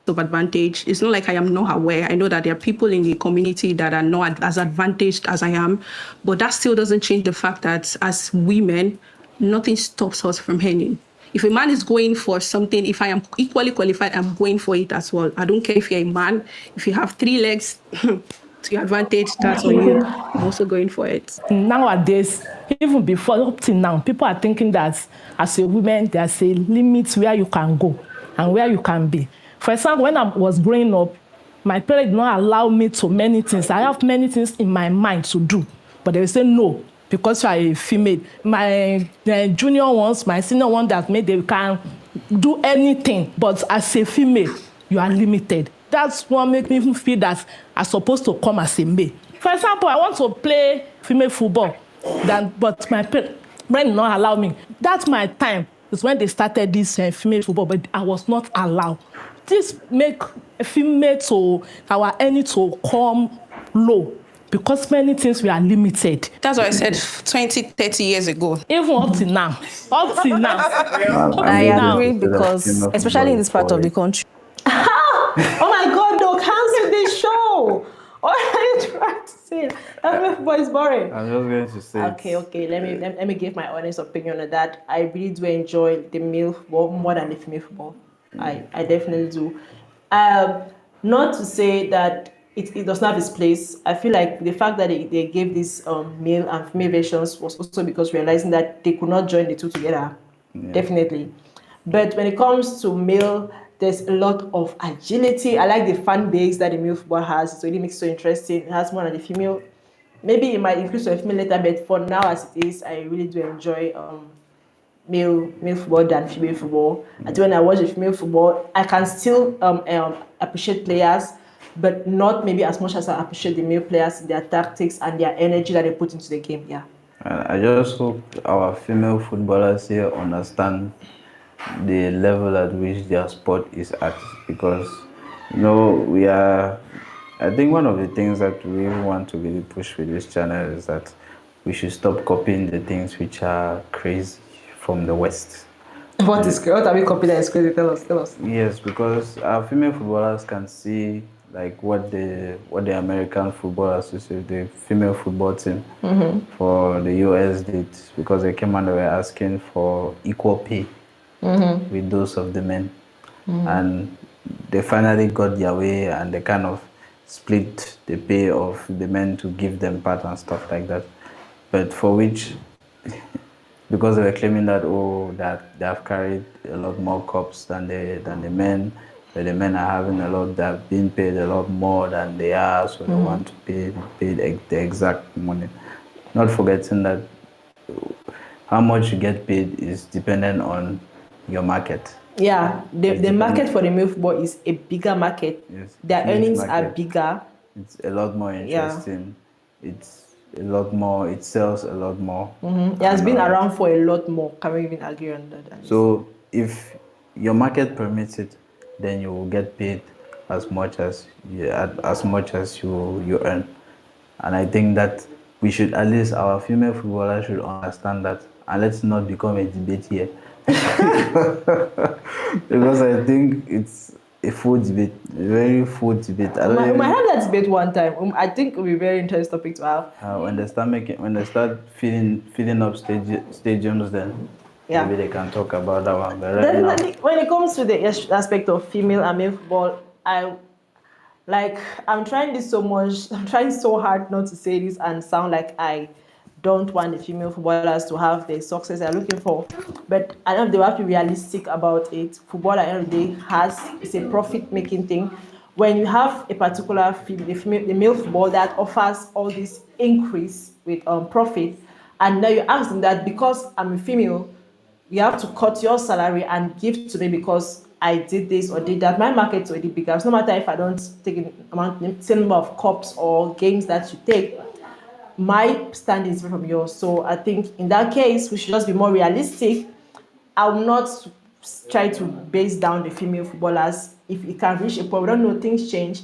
Of advantage. It's not like I am not aware. I know that there are people in the community that are not as advantaged as I am, but that still doesn't change the fact that as women, nothing stops us from earning. If a man is going for something, if I am equally qualified, I'm going for it as well. I don't care if you're a man, if you have 3 legs to your advantage, that's on you. I'm also going for it. Nowadays, even before up till now, people are thinking that as a woman, there's a limit where you can go and where you can be. For example, when I was growing up, my parents did not allow me to many things. I have many things in my mind to do, but they will say no, because you are a female. My junior ones, my senior ones that made they can do anything, but as a female, you are limited. That's what makes me feel that I'm supposed to come as a male. For example, I want to play female football, but men not allow me. That's my time. It's when they started this female football, but I was not allowed. This make a female to our earning to come low because many things we are limited. That's what I said 20, 30 years ago. Even up to now. Up to now. I agree because, especially in this part of the country. Oh my God, no, cancel this show. What are you trying to say? That football is boring. I'm just going to say. Okay. Let me give my honest opinion on that. I really do enjoy the male football more than the female football. I definitely do. Not to say that it does not have its place. I feel like the fact that they gave these male and female versions was also because realizing that they could not join the two together. Yeah. Definitely. But when it comes to male, there's a lot of agility. I like the fan base that the male football has. It really makes it so interesting. It has more than the female. Maybe it might increase to a female later, but for now as it is, I really do enjoy male football than female football. And when I watch the female football, I can still appreciate players, but not maybe as much as I appreciate the male players, their tactics and their energy that they put into the game. Yeah. I just hope our female footballers here understand the level at which their sport is at, because I think one of the things that we want to really push with this channel is that we should stop copying the things which are crazy from the West. What are we copying that is crazy? Tell us. Yes, because our female footballers can see like what the American Football Association, the female football team for the US did, because they came and they were asking for equal pay with those of the men. And they finally got their way and they kind of split the pay of the men to give them part and stuff like that. But for which, because they were claiming that that they have carried a lot more cups than the men, that the men are having a lot, they're being paid a lot more than they are, so they want to pay the exact money. Not forgetting that how much you get paid is dependent on your market. Yeah, the market for the male football is a bigger market. Yes, their earnings are bigger. It's a lot more interesting. Yeah. It's a lot more. It sells a lot more. It has been around for a lot more. Can we even agree on that? So if your market permits it, then you will get paid as much as you earn. And I think that we should, at least our female footballers should understand that, and let's not become a debate here. Because I think it's a full debate, a very full debate. We might have that debate one time. I think it will be a very interesting topic to have. When they start filling up stadiums, then maybe they can talk about that one. But definitely, when it comes to the aspect of female and male football, I'm trying this so much. I'm trying so hard not to say this and sound like I don't want the female footballers to have the success they're looking for. But I know they have to be realistic about it. Football at the end of the day is a profit-making thing. When you have a particular the male football that offers all this increase with profit, and now you ask them that because I'm a female, you have to cut your salary and give to me because I did this or did that. My market's already bigger. It's no matter if I don't take the same number of cups or games that you take, my stand is different from yours. So I think in that case, we should just be more realistic. I will not try to base down the female footballers. If it can reach a point, we don't know, things change.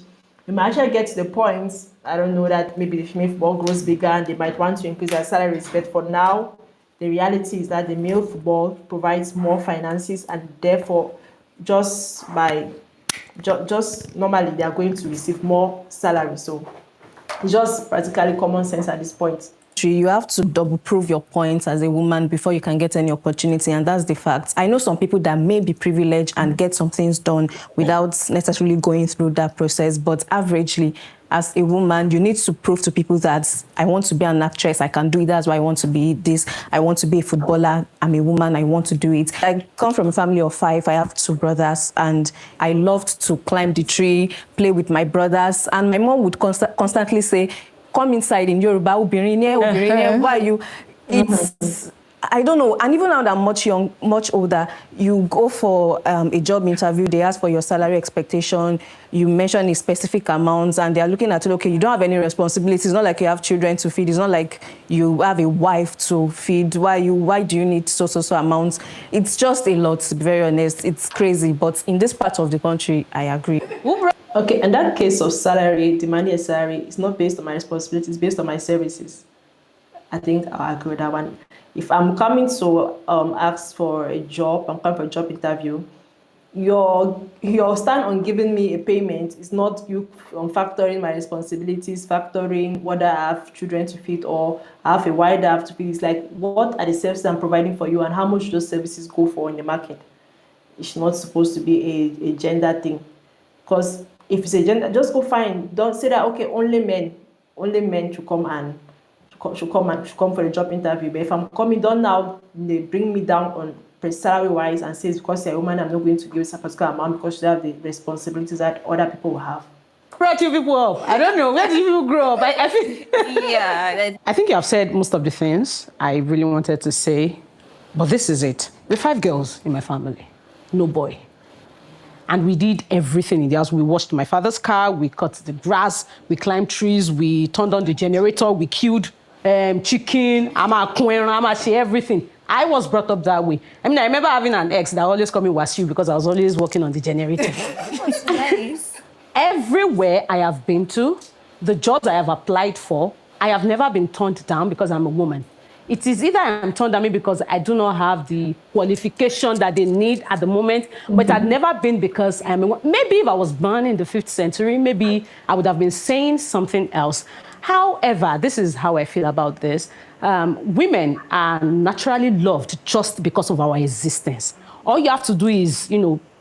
We might actually get to the point, I don't know, that maybe the female football grows bigger and they might want to increase their salaries. But for now, the reality is that the male football provides more finances, and therefore, just normally they are going to receive more salary. So it's just practically common sense at this point. You have to double prove your points as a woman before you can get any opportunity, and that's the fact. I know some people that may be privileged and get some things done without necessarily going through that process, but averagely, as a woman, you need to prove to people that I want to be an actress, I can do it, that's why I want to be this, I want to be a footballer, I'm a woman, I want to do it. I come from a family of 5, I have 2 brothers, and I loved to climb the tree, play with my brothers, and my mom would constantly say, come inside in Yoruba, why are you? I don't know. And even now that I'm much older, you go for a job interview, they ask for your salary expectation, you mention a specific amount, and they're looking at it, okay, you don't have any responsibilities. It's not like you have children to feed. It's not like you have a wife to feed. Why do you need so amounts? It's just a lot, to be very honest. It's crazy. But in this part of the country, I agree. Okay, in that case of salary, demanding a salary, it's not based on my responsibilities, it's based on my services. I think I agree with that one. If I'm coming to ask for a job, I'm coming for a job interview, your stand on giving me a payment is not you factoring my responsibilities, factoring whether I have children to feed or I have a wife that I have to feed. It's like, what are the services I'm providing for you and how much those services go for in the market? It's not supposed to be a gender thing. Because if it's a gender, just go find, don't say that, okay, only men should come for a job interview. But if I'm coming down now, they bring me down on salary wise and says because you're a woman, I'm not going to give you a particular amount because you have the responsibilities that other people will have. Brought you people up. I don't know. Where did you grow up? I think. Yeah. I think you have said most of the things I really wanted to say, but this is it. There are 5 girls in my family, no boy. And we did everything in the house. We washed my father's car, we cut the grass, we climbed trees, we turned on the generator, we killed chicken, everything. I was brought up that way. I mean, I remember having an ex that always called me Wasiu because I was always working on the generator. Nice. Everywhere I have been to, the jobs I have applied for, I have never been turned down because I'm a woman. It is either I'm turned down because I do not have the qualification that they need at the moment, but I've never been because I'm a woman. Maybe if I was born in the 5th century, maybe I would have been saying something else. However, this is how I feel about this. Women are naturally loved just because of our existence. All you have to do is,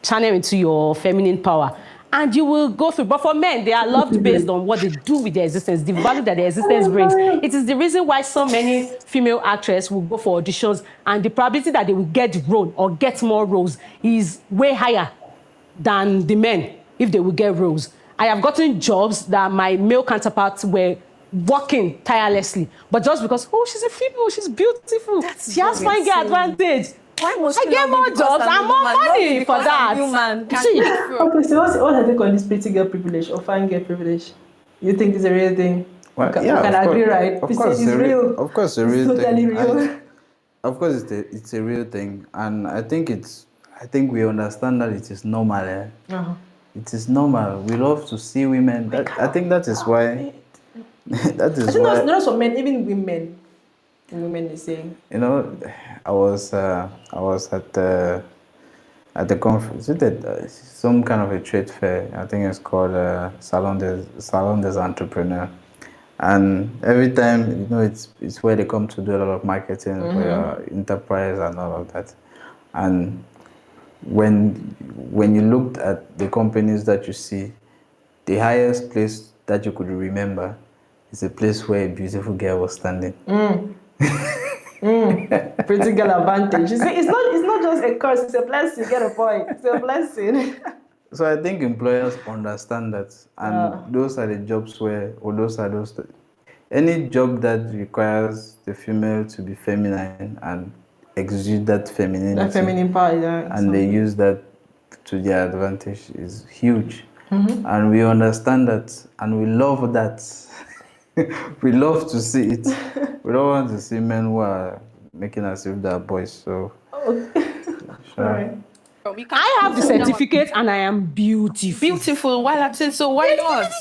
channel into your feminine power and you will go through. But for men, they are loved based on what they do with their existence, the value that their existence brings. It is the reason why so many female actresses will go for auditions and the probability that they will get the role or get more roles is way higher than the men if they will get roles. I have gotten jobs that my male counterparts were working tirelessly, but just because, she's a female, she's beautiful, she has fine girl advantage. I get more jobs and more money for that. Okay, so what I think on this pretty girl privilege or fine girl privilege? You think it's a real thing? Well, we can agree, right? Of course, it's real. Of course, it's a real totally thing. Real. Of course, it's a real thing, and I think we understand that it is normal. It is normal. We love to see women. I think that is why. That is why. Not for men, even women. Women is saying. I was at the conference, some kind of a trade fair. I think it's called Salon des Entrepreneurs. And every time, it's where they come to do a lot of marketing for your enterprise and all of that. And when you looked at the companies that you see, the highest place that you could remember is a place where a beautiful girl was standing. Pretty girl advantage. You see, it's not just a curse, it's a blessing. Get a point. It's a blessing. So I think employers understand that, and those are the jobs any job that requires the female to be feminine and exude that femininity. That feminine power, yeah. And they use that to their advantage is huge. And we understand that, and we love that. We love to see it. We don't want to see men who are making as if they're boys. So, Right. I have the certificate and I am beautiful. Beautiful. While I'm saying so, why not?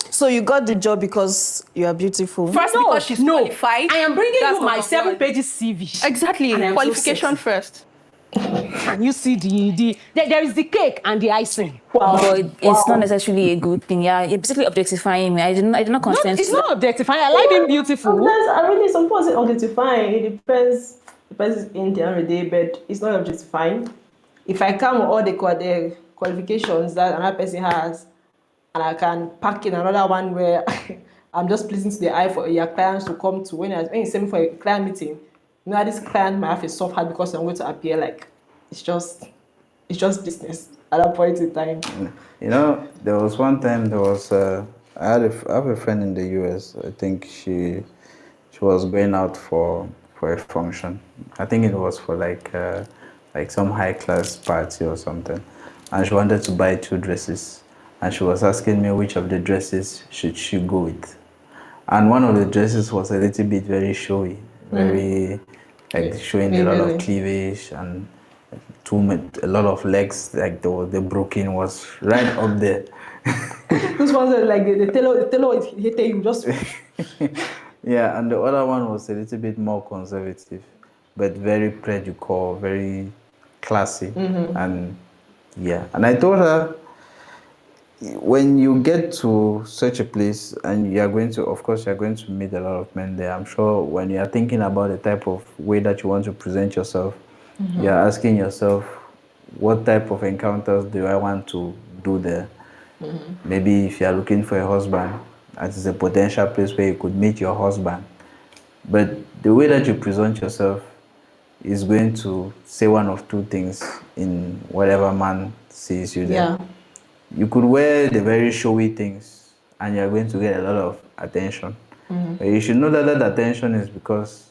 So you got the job because you are beautiful? First, because she's qualified. I am bringing That's you my number 7 one. pages CV. Exactly. And I am so Qualification sexy. first. And you see there is the cake and the icing. But it's not necessarily a good thing. Yeah, you're basically objectifying me. I did not consent. It's not objectifying. I like being beautiful. Sometimes, I really suppose it's objectifying. It depends in the end of the day, but it's not objectifying. If I come with all the qualifications that another person has, and I can pack in another one where I'm just pleasing to the eye for your clients to come to when you send me for a client meeting. This client might have a soft heart because I'm going to appear like it's just business at that point in time. There was one time I have a friend in the US. I think she was going out for for a function. I think it was for like some high class party or something. And she wanted to buy 2 dresses. And she was asking me which of the dresses should she go with. And one of the dresses was a little bit very showy, very like showing a lot of cleavage and a lot of legs, like the broken was right up there. This one's like the tailor is hitting you just. Yeah, and the other one was a little bit more conservative, but very prejudiced, very classy. And yeah, and I told her, when you get to such a place and you're going to meet a lot of men there, I'm sure when you're thinking about the type of way that you want to present yourself, you're asking yourself, what type of encounters do I want to do there? Maybe if you're looking for a husband, that is a potential place where you could meet your husband. But the way that you present yourself is going to say one of 2 things in whatever man sees you there. Yeah. You could wear the very showy things and you're going to get a lot of attention. But you should know that attention is because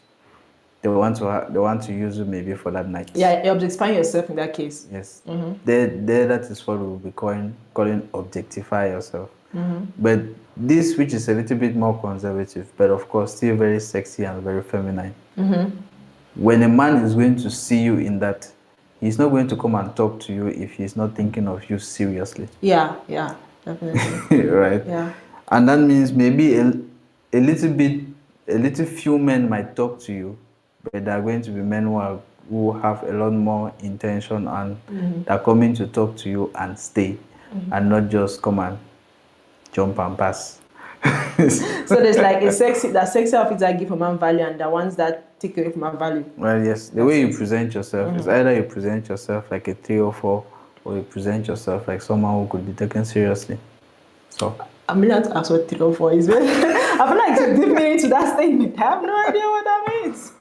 they want to use you maybe for that night. Yeah, you objectify yourself in that case. Yes. That is what we'll be calling objectify yourself. But this, which is a little bit more conservative, but of course still very sexy and very feminine. When a man is going to see you in that, he's not going to come and talk to you if he's not thinking of you seriously. Yeah, definitely. Right? Yeah. And that means maybe a little few men might talk to you, but there are going to be men who have a lot more intention and they're coming to talk to you and stay, and not just come and jump and pass. So there's like sexy outfits that give a man value and the ones that take away from man value. Well, yes, the way you present yourself is either you present yourself like a 3 or 4, or you present yourself like someone who could be taken seriously. So I'm going to ask what 3 or 4 is. I feel like to dip me into that statement. I have no idea what that means.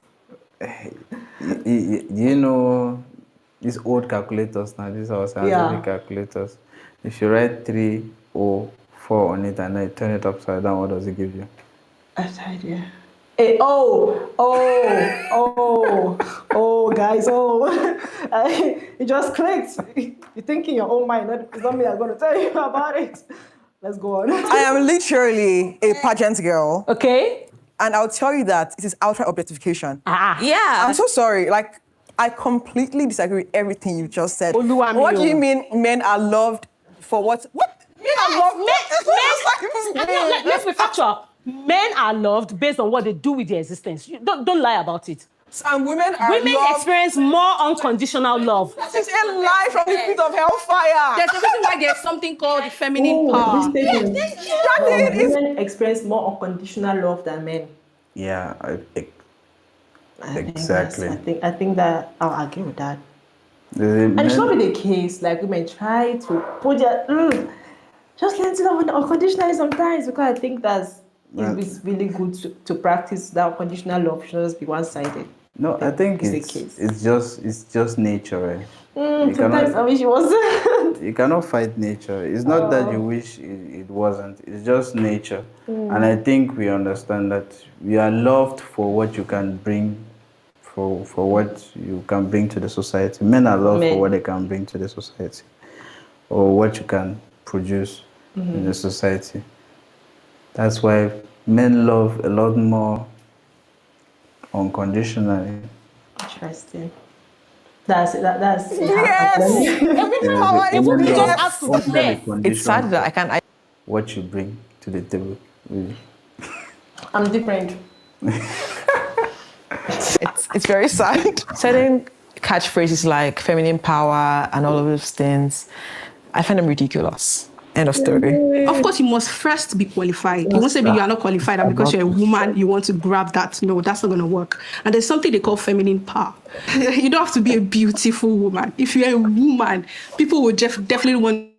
you know these old calculators now, these are scientific calculators. If you write 3 or 4 on it and then you turn it upside down, what does it give you? That's the idea. Hey, guys, it just clicked. You think in your own mind, it's not me, I'm going to tell you about it. Let's go on. I am literally a pageant girl. Okay. And I'll tell you that it is outright objectification. Yeah. I'm so sorry. Like, I completely disagree with everything you just said. What do you mean men are loved for what? What? Men are loved? Let's be factual. Men are loved based on what they do with their existence. Don't lie about it. And women are Women loved. experience more unconditional love. That is a lie from the pit of hellfire. There's a reason why there's something called the feminine power. Women experience more unconditional love than men. Yeah, exactly. I think that I'll agree with that. And it's not really the case. Like women try to put their just learn to love unconditionally sometimes, because I think it's really good to practice that unconditional love. Should just be one-sided. No, I think it's just nature, right? Sometimes I wish it wasn't. You cannot fight nature. It's not that you wish it wasn't. It's just nature. And I think we understand that we are loved for what you can bring, for what you can bring to the society. Men are loved for what they can bring to the society, or what you can produce in the society. That's why men love a lot more unconditionally. Interesting. That's yes. It's sad that I can't. What you bring to the table, really. I'm different. It's very sad. Certain catchphrases like feminine power and all of those things, I find them ridiculous. End of story. Of course, you must first be qualified. You won't say you are not qualified, and because you're a woman, you want to grab that. No, that's not going to work. And there's something they call feminine power. You don't have to be a beautiful woman. If you're a woman, people will definitely want